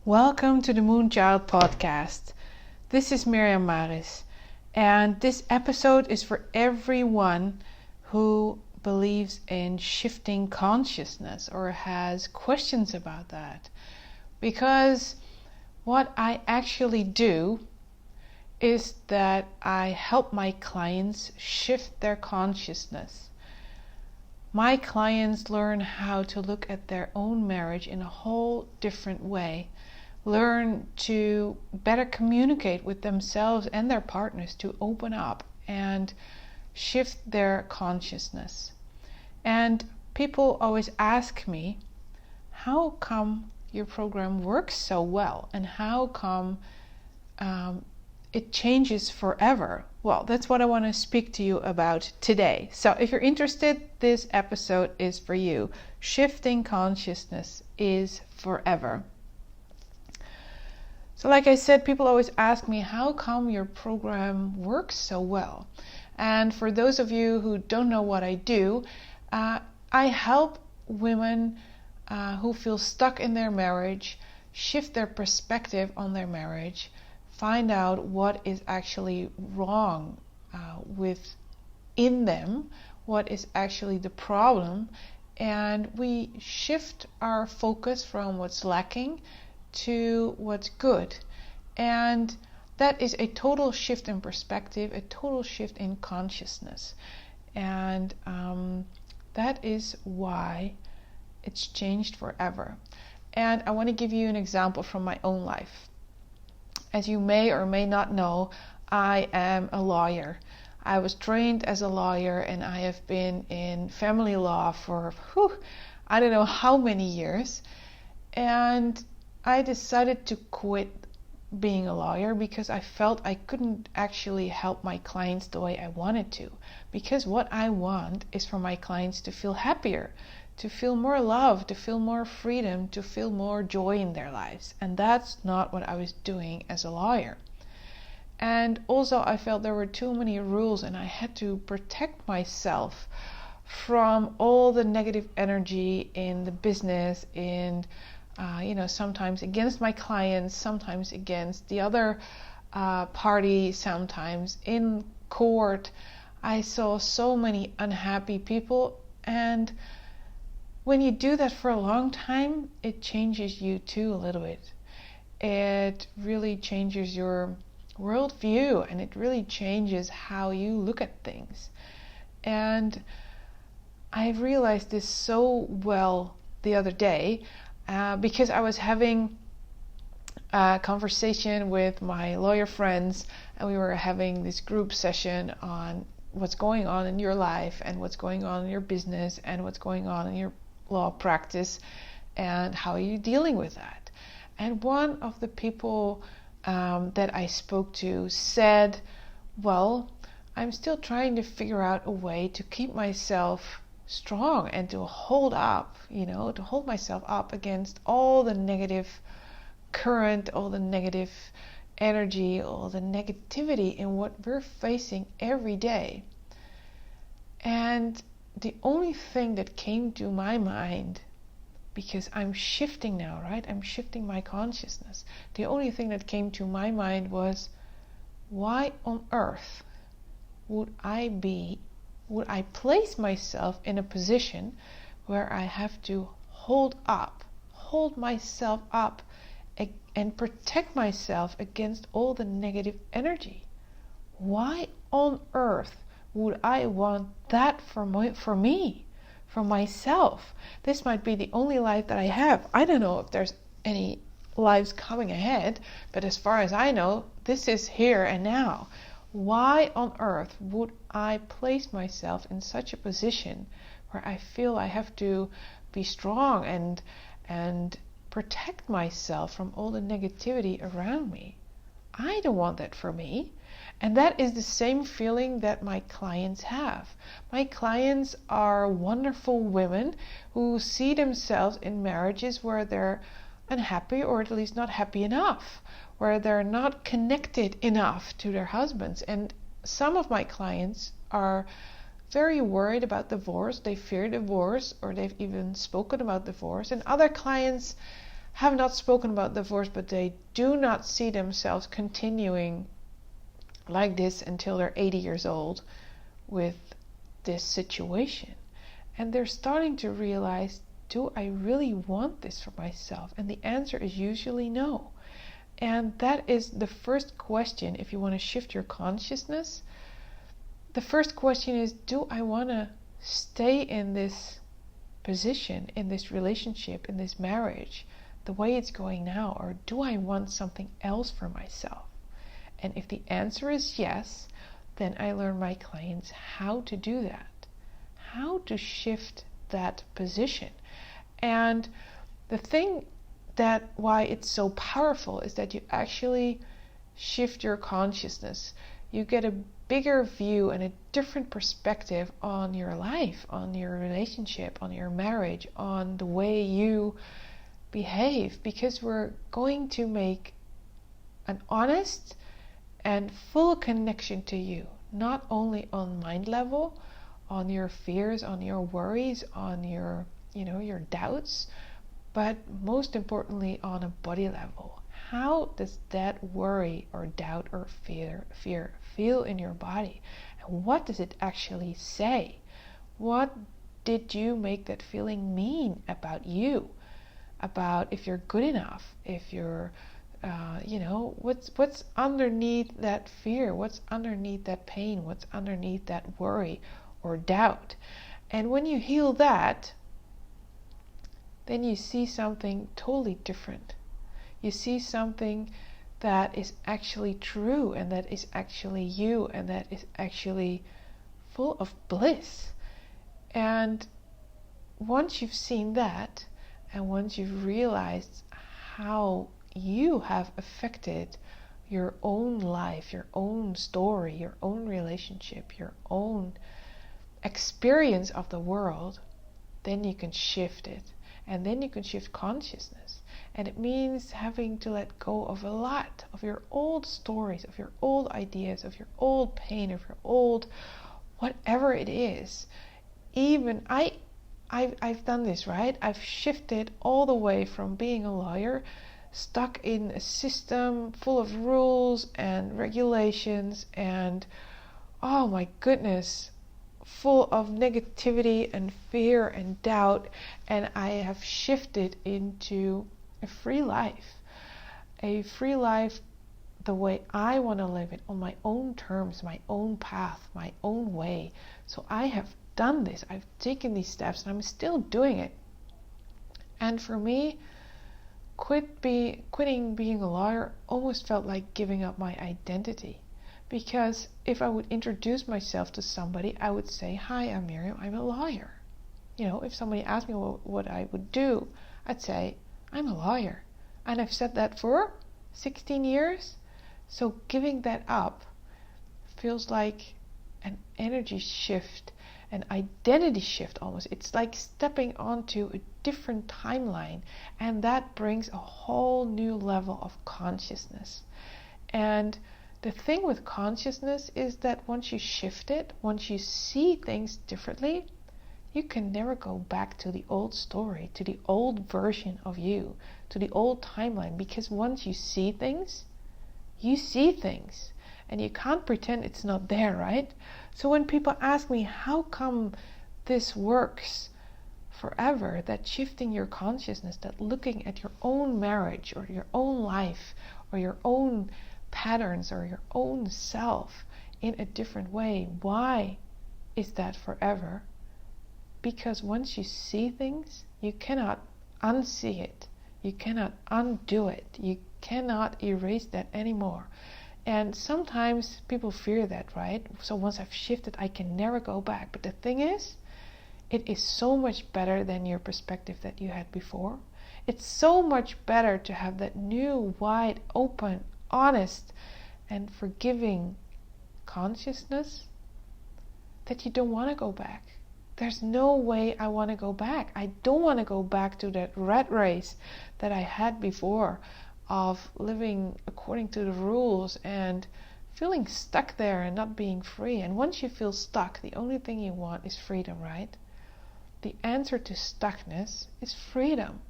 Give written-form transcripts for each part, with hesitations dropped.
Welcome to the Moonchild podcast. This is Miriam Maris, and this episode is for everyone who believes in shifting consciousness or has questions about that. Because what I actually do is that I help my clients shift their consciousness. My clients learn how to look at their own marriage in a whole different way. Learn to better communicate with themselves and their partners, to open up and shift their consciousness. And people always ask me, how come your program works so well? And how come it changes forever? Well, that's what I want to speak to you about today. So if you're interested, this episode is for you. Shifting consciousness is forever. So like I said, people always ask me, how come your program works so well? And for those of you who don't know what I do, I help women who feel stuck in their marriage shift their perspective on their marriage, find out what is actually wrong within them, what is actually the problem, and we shift our focus from what's lacking to what's good. And that is a total shift in perspective, a total shift in consciousness. And that is why it's changed forever. And I want to give you an example from my own life. As you may or may not know, I am a lawyer. I was trained as a lawyer, and I have been in family law for I don't know how many years. And I decided to quit being a lawyer because I felt I couldn't actually help my clients the way I wanted to. Because what I want is for my clients to feel happier, to feel more love, to feel more freedom, to feel more joy in their lives. And that's not what I was doing as a lawyer. And also I felt there were too many rules, and I had to protect myself from all the negative energy in the business, in sometimes against my clients, sometimes against the other party, sometimes in court. I saw so many unhappy people, and when you do that for a long time, it changes you too a little bit. It really changes your worldview, and it really changes how you look at things. And I realized this so well the other day, because I was having a conversation with my lawyer friends, and we were having this group session on what's going on in your life, and what's going on in your business, and what's going on in your law practice, and how are you dealing with that. And one of the people that I spoke to said, well, I'm still trying to figure out a way to keep myself strong and to hold up, to hold myself up against all the negative current, all the negative energy, all the negativity in what we're facing every day. And the only thing that came to my mind, because I'm shifting now, right? I'm shifting my consciousness. The only thing that came to my mind was, why on earth would I place myself in a position where I have to hold myself up and protect myself against all the negative energy? Why on earth would I want that for me, for myself? This might be the only life that I have. I don't know if there's any lives coming ahead, but as far as I know, this is here and now. Why on earth would I place myself in such a position where I feel I have to be strong and protect myself from all the negativity around me? I don't want that for me. And that is the same feeling that my clients have. My clients are wonderful women who see themselves in marriages where they're unhappy, or at least not happy enough, where they're not connected enough to their husbands. And some of my clients are very worried about divorce. They fear divorce, or they've even spoken about divorce. And other clients have not spoken about divorce, but they do not see themselves continuing like this until they're 80 years old with this situation. And they're starting to realize, do I really want this for myself? And the answer is usually no. And that is the first question. If you want to shift your consciousness, the first question is, do I want to stay in this position, in this relationship, in this marriage, the way it's going now, or do I want something else for myself? And if the answer is yes, then I learn my clients how to do that, how to shift that position. And the thing that why it's so powerful is that you actually shift your consciousness. You get a bigger view and a different perspective on your life, on your relationship, on your marriage, on the way you behave, because we're going to make an honest and full connection to you, not only on mind level, on your fears, on your worries, on your your doubts, but most importantly on a body level. How does that worry or doubt or fear feel in your body? And what does it actually say? What did you make that feeling mean about you? About if you're good enough, if you're what's underneath that fear, what's underneath that pain, what's underneath that worry or doubt. And when you heal that, then you see something totally different. You see something that is actually true, and that is actually you, and that is actually full of bliss. And once you've seen that, and once you've realized how you have affected your own life, your own story, your own relationship, your own experience of the world, then you can shift it. And then you can shift consciousness. And it means having to let go of a lot of your old stories, of your old ideas, of your old pain, of your old whatever it is. Even I've done this, right? I've shifted all the way from being a lawyer, stuck in a system full of rules and regulations and, oh my goodness, full of negativity and fear and doubt, and I have shifted into a free life the way I want to live it, on my own terms, my own path, my own way. So I have done this, I've taken these steps, and I'm still doing it. And for me, quitting being a lawyer almost felt like giving up my identity. Because if I would introduce myself to somebody, I would say, hi, I'm Miriam, I'm a lawyer. If somebody asked me what I would do, I'd say, I'm a lawyer. And I've said that for 16 years. So giving that up feels like an energy shift, an identity shift almost. It's like stepping onto a different timeline. And that brings a whole new level of consciousness. And the thing with consciousness is that once you shift it, once you see things differently, you can never go back to the old story, to the old version of you, to the old timeline. Because once you see things, and you can't pretend it's not there, right? So when people ask me, how come this works forever, that shifting your consciousness, that looking at your own marriage or your own life or your own patterns or your own self in a different way, why is that forever? Because once you see things, you cannot unsee it, you cannot undo it, you cannot erase that anymore. And sometimes people fear that, right? So once I've shifted, I can never go back. But the thing is, it is so much better than your perspective that you had before. It's so much better to have that new, wide, open, honest and forgiving consciousness that you don't want to go back. There's no way I want to go back. I don't want to go back to that rat race that I had before of living according to the rules and feeling stuck there and not being free. And once you feel stuck, the only thing you want is freedom, right? The answer to stuckness is freedom.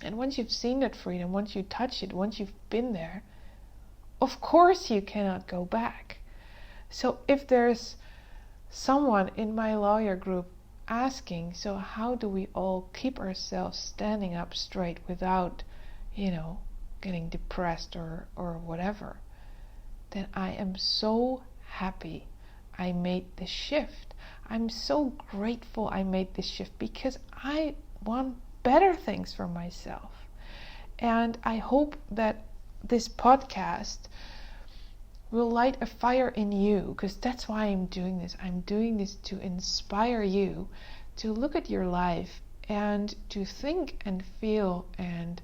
And once you've seen that freedom, once you touch it, once you've been there, of course you cannot go back. So if there's someone in my lawyer group asking, so how do we all keep ourselves standing up straight without, getting depressed or whatever, then I am so happy I made this shift. I'm so grateful I made this shift because I want better things for myself. And I hope that this podcast will light a fire in you, because that's why I'm doing this. I'm doing this to inspire you to look at your life and to think and feel and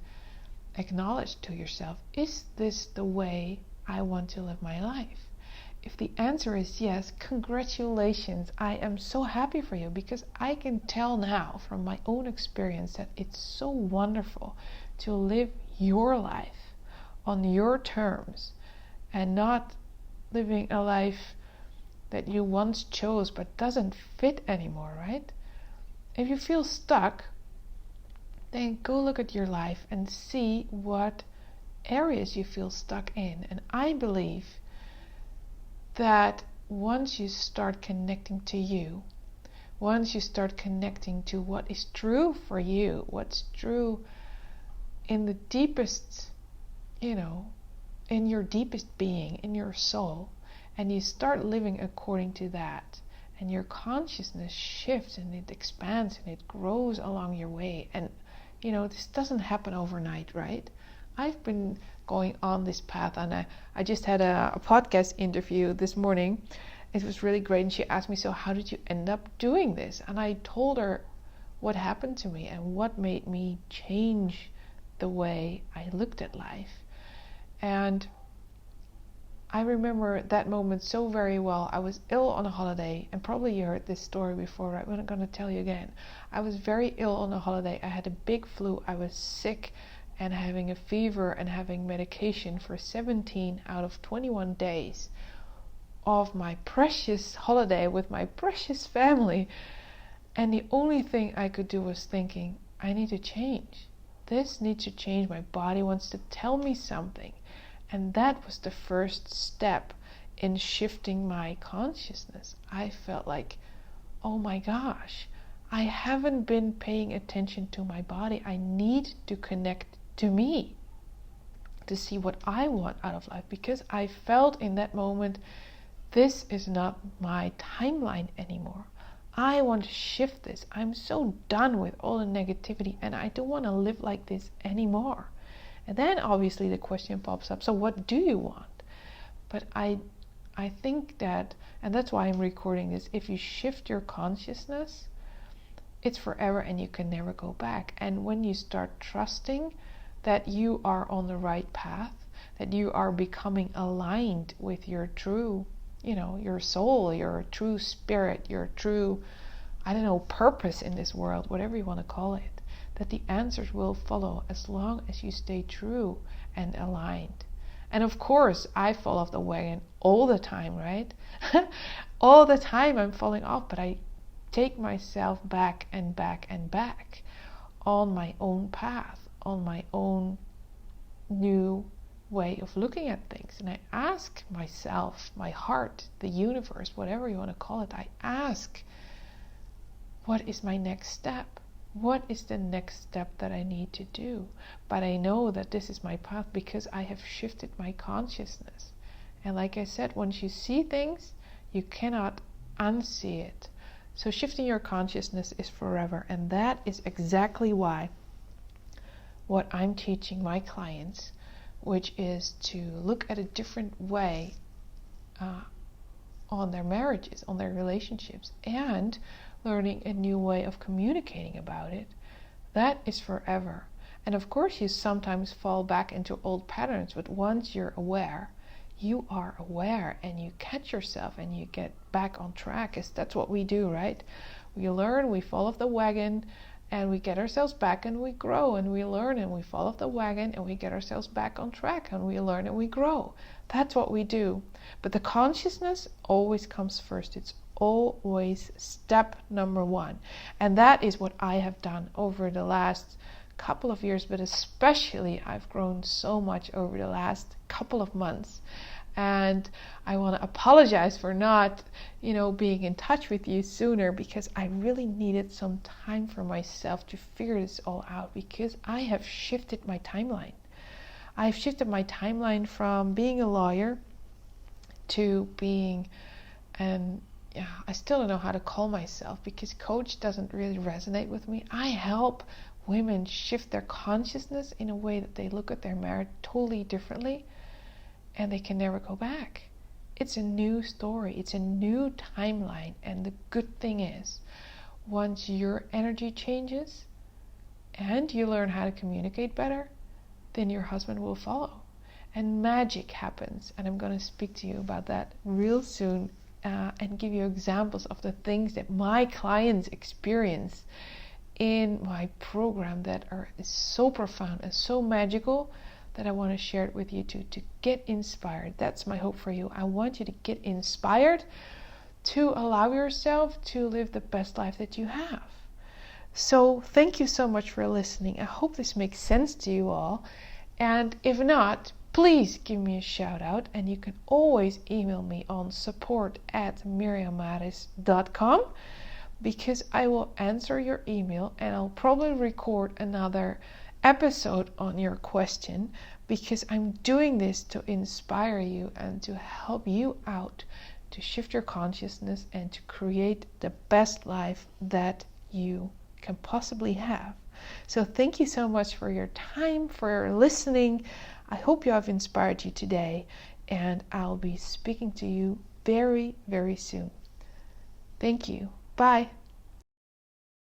acknowledge to yourself, is this the way I want to live my life? If the answer is yes, congratulations. I am so happy for you, because I can tell now from my own experience that it's so wonderful to live your life on your terms and not living a life that you once chose but doesn't fit anymore, right? If you feel stuck, then go look at your life and see what areas you feel stuck in. And I believe that once you start connecting to you, once you start connecting to what is true for you, what's true in the deepest, in your deepest being, in your soul, and you start living according to that, and your consciousness shifts and it expands and it grows along your way. And this doesn't happen overnight, right? I've been going on this path, and I just had a podcast interview this morning. It was really great, and she asked me, so how did you end up doing this? And I told her what happened to me and what made me change the way I looked at life. And I remember that moment so very well. I was ill on a holiday, and probably you heard this story before, right? I'm not going to tell you again. I was very ill on a holiday. I had a big flu. I was sick and having a fever and having medication for 17 out of 21 days of my precious holiday with my precious family. And the only thing I could do was thinking, I need to change. This needs to change. My body wants to tell me something. And that was the first step in shifting my consciousness. I felt like, oh my gosh, I haven't been paying attention to my body. I need to connect to me to see what I want out of life, because I felt in that moment, this is not my timeline anymore. I want to shift this. I'm so done with all the negativity, and I don't want to live like this anymore. And then obviously the question pops up, so what do you want? But I think that, and that's why I'm recording this, if you shift your consciousness, it's forever and you can never go back. And when you start trusting that you are on the right path, that you are becoming aligned with your true, your soul, your true spirit, your true, purpose in this world, whatever you want to call it, that the answers will follow as long as you stay true and aligned. And of course, I fall off the wagon all the time, right? All the time I'm falling off, but I take myself back and back and back on my own path, on my own new way of looking at things. And I ask myself, my heart, the universe, whatever you want to call it, I ask, what is my next step? What is the next step that I need to do? But I know that this is my path because I have shifted my consciousness. And like I said, once you see things, you cannot unsee it. So shifting your consciousness is forever. And that is exactly why what I'm teaching my clients, which is to look at a different way on their marriages, on their relationships, and learning a new way of communicating about it, that is forever. And of course you sometimes fall back into old patterns, but once you're aware, you are aware and you catch yourself and you get back on track. That's what we do, right? We learn, we fall off the wagon, and we get ourselves back and we grow, and we learn and we fall off the wagon and we get ourselves back on track and we learn and we grow. That's what we do. But the consciousness always comes first. It's always step number one. And that is what I have done over the last couple of years, but especially I've grown so much over the last couple of months. And I want to apologize for not, being in touch with you sooner, because I really needed some time for myself to figure this all out, because I have shifted my timeline. I've shifted my timeline from being a lawyer to being I still don't know how to call myself, because coach doesn't really resonate with me. I help women shift their consciousness in a way that they look at their marriage totally differently, and they can never go back. It's a new story. It's a new timeline. And the good thing is, once your energy changes and you learn how to communicate better, then your husband will follow. And magic happens. And I'm going to speak to you about that real soon, and give you examples of the things that my clients experience in my program that is so profound and so magical, that I want to share it with you to get inspired. That's my hope for you. I want you to get inspired to allow yourself to live the best life that you have. So thank you so much for listening. I hope this makes sense to you all. And if not, please give me a shout out, and you can always email me on support@miriammaris.com, because I will answer your email, and I'll probably record another episode on your question, because I'm doing this to inspire you and to help you out to shift your consciousness and to create the best life that you can possibly have. So thank you so much for your time, for listening. I hope you have inspired you today, and I'll be speaking to you very, very soon. Thank you. Bye.